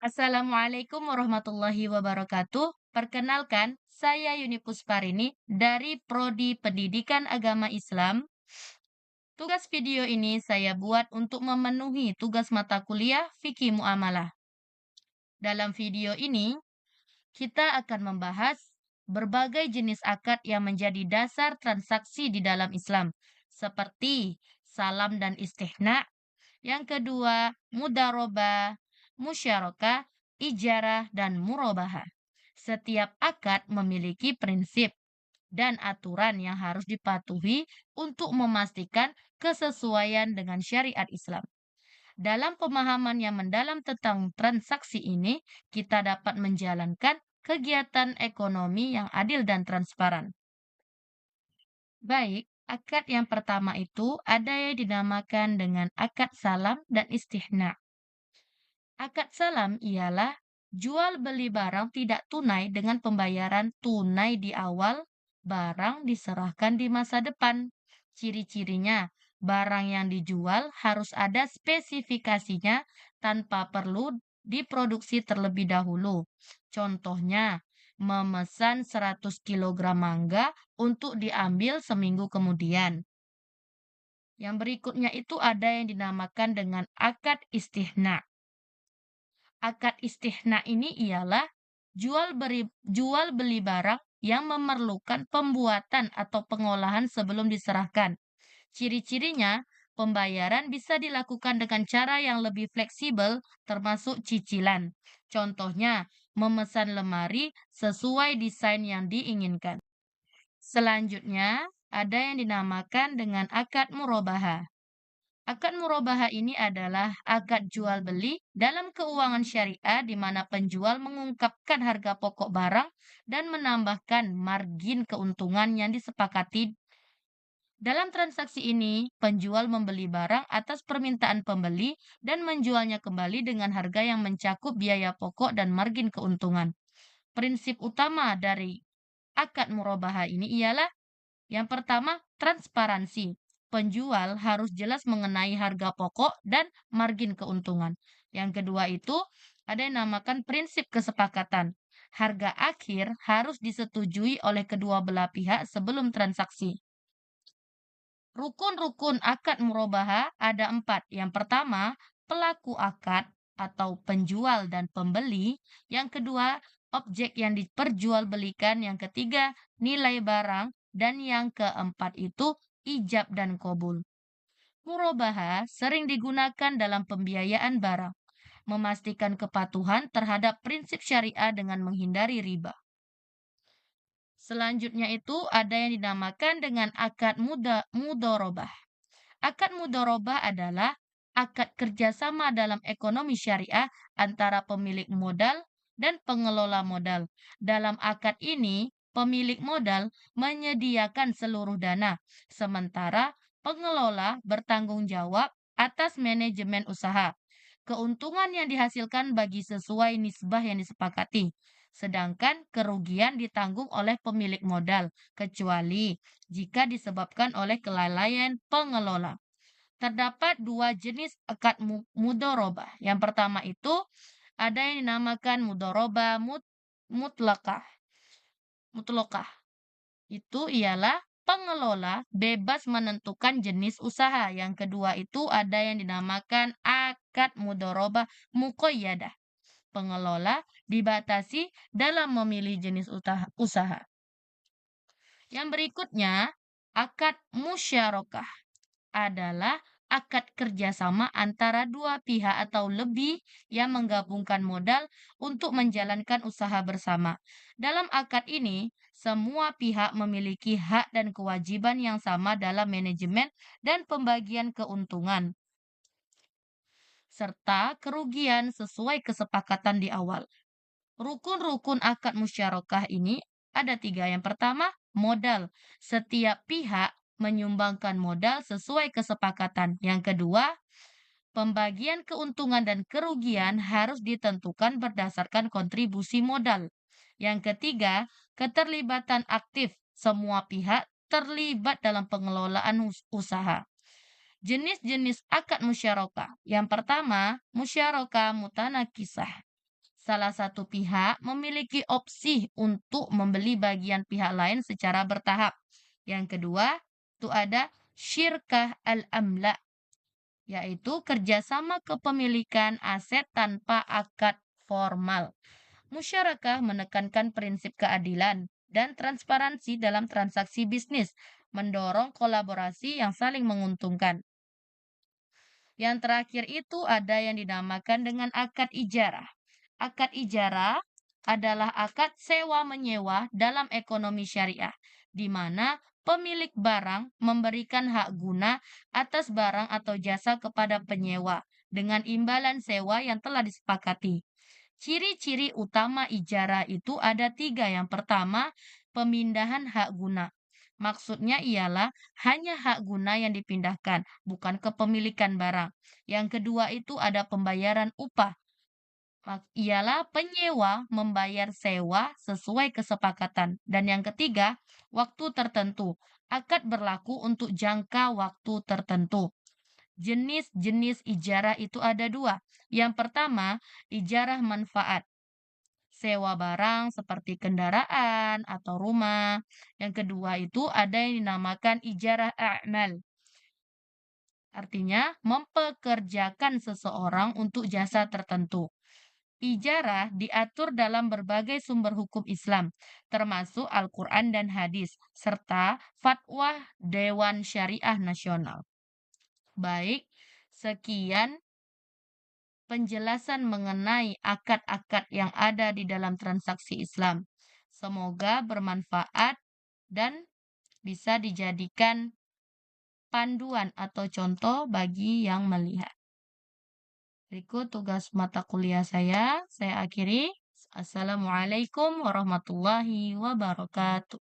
Assalamualaikum warahmatullahi wabarakatuh. Perkenalkan, saya Yuni Pusparini dari Prodi Pendidikan Agama Islam. Tugas video ini saya buat untuk memenuhi tugas mata kuliah Fikih Muamalah. Dalam video ini, kita akan membahas berbagai jenis akad yang menjadi dasar transaksi di dalam Islam, seperti salam dan istihna. Yang kedua, mudarobah, musyarakah, ijarah, dan murabahah. Setiap akad memiliki prinsip dan aturan yang harus dipatuhi untuk memastikan kesesuaian dengan syariat Islam. Dalam pemahaman yang mendalam tentang transaksi ini, kita dapat menjalankan kegiatan ekonomi yang adil dan transparan. Baik, akad yang pertama itu ada yang dinamakan dengan akad salam dan istihna. Akad salam ialah jual beli barang tidak tunai dengan pembayaran tunai di awal, barang diserahkan di masa depan. Ciri-cirinya, barang yang dijual harus ada spesifikasinya tanpa perlu diproduksi terlebih dahulu. Contohnya, memesan 100 kilogram mangga untuk diambil seminggu kemudian. Yang berikutnya itu ada yang dinamakan dengan akad istihna. Akad istihna ini ialah jual beli barang yang memerlukan pembuatan atau pengolahan sebelum diserahkan. Ciri-cirinya, pembayaran bisa dilakukan dengan cara yang lebih fleksibel termasuk cicilan. Contohnya, memesan lemari sesuai desain yang diinginkan. Selanjutnya, ada yang dinamakan dengan akad murabahah. Akad murabahah ini adalah akad jual beli dalam keuangan syariah di mana penjual mengungkapkan harga pokok barang dan menambahkan margin keuntungan yang disepakati. Dalam transaksi ini, penjual membeli barang atas permintaan pembeli dan menjualnya kembali dengan harga yang mencakup biaya pokok dan margin keuntungan. Prinsip utama dari akad murabahah ini ialah yang pertama, transparansi. Penjual harus jelas mengenai harga pokok dan margin keuntungan. Yang kedua itu ada yang namakan prinsip kesepakatan. Harga akhir harus disetujui oleh kedua belah pihak sebelum transaksi. Rukun-rukun akad murabahah ada 4. Yang pertama, pelaku akad atau penjual dan pembeli. Yang kedua, objek yang diperjualbelikan. Yang ketiga, nilai barang. Dan yang keempat itu ijab dan kobul. Murabahah sering digunakan dalam pembiayaan barang, memastikan kepatuhan terhadap prinsip syariah dengan menghindari riba. Selanjutnya itu ada yang dinamakan dengan akad mudorobah. Akad mudorobah adalah akad kerjasama dalam ekonomi syariah antara pemilik modal dan pengelola modal. Dalam akad ini, pemilik modal menyediakan seluruh dana, sementara pengelola bertanggung jawab atas manajemen usaha. Keuntungan yang dihasilkan bagi sesuai nisbah yang disepakati, sedangkan kerugian ditanggung oleh pemilik modal, kecuali jika disebabkan oleh kelalaian pengelola. Terdapat dua jenis akad mudorobah. Yang pertama itu ada yang dinamakan mudorobah mutlakah. Mutlakah itu ialah pengelola bebas menentukan jenis usaha. Yang kedua itu ada yang dinamakan akad mudorobah muqayyadah. Pengelola dibatasi dalam memilih jenis usaha. Yang berikutnya, akad musyarakah adalah akad kerjasama antara dua pihak atau lebih yang menggabungkan modal untuk menjalankan usaha bersama. Dalam akad ini, semua pihak memiliki hak dan kewajiban yang sama dalam manajemen dan pembagian keuntungan, serta kerugian sesuai kesepakatan di awal. Rukun-rukun akad musyarakah ini ada 3. Yang pertama, modal. Setiap pihak menyumbangkan modal sesuai kesepakatan. Yang kedua, pembagian keuntungan dan kerugian harus ditentukan berdasarkan kontribusi modal. Yang ketiga, keterlibatan aktif. Semua pihak terlibat dalam pengelolaan usaha. Jenis-jenis akad musyarakah. Yang pertama, musyarakah mutanakisah. Salah satu pihak memiliki opsi untuk membeli bagian pihak lain secara bertahap. Yang kedua, itu ada syirkah al-amla, yaitu kerjasama kepemilikan aset tanpa akad formal. Musyarakah menekankan prinsip keadilan dan transparansi dalam transaksi bisnis, mendorong kolaborasi yang saling menguntungkan. Yang terakhir itu ada yang dinamakan dengan akad ijarah. Akad ijarah adalah akad sewa-menyewa dalam ekonomi syariah, di mana pemilik barang memberikan hak guna atas barang atau jasa kepada penyewa dengan imbalan sewa yang telah disepakati. Ciri-ciri utama ijarah itu ada tiga. Yang pertama, pemindahan hak guna. Maksudnya ialah hanya hak guna yang dipindahkan, bukan kepemilikan barang. Yang kedua itu ada pembayaran upah. Ialah penyewa membayar sewa sesuai kesepakatan. Dan yang ketiga, waktu tertentu. Akad berlaku untuk jangka waktu tertentu. Jenis-jenis ijarah itu ada dua. Yang pertama, ijarah manfaat. Sewa barang seperti kendaraan atau rumah. Yang kedua itu ada yang dinamakan ijarah a'mal. Artinya, mempekerjakan seseorang untuk jasa tertentu. Ijarah diatur dalam berbagai sumber hukum Islam, termasuk Al-Quran dan hadis, serta fatwa Dewan Syariah Nasional. Baik, sekian penjelasan mengenai akad-akad yang ada di dalam transaksi Islam. Semoga bermanfaat dan bisa dijadikan panduan atau contoh bagi yang melihat. Berikut tugas mata kuliah saya akhiri. Assalamualaikum warahmatullahi wabarakatuh.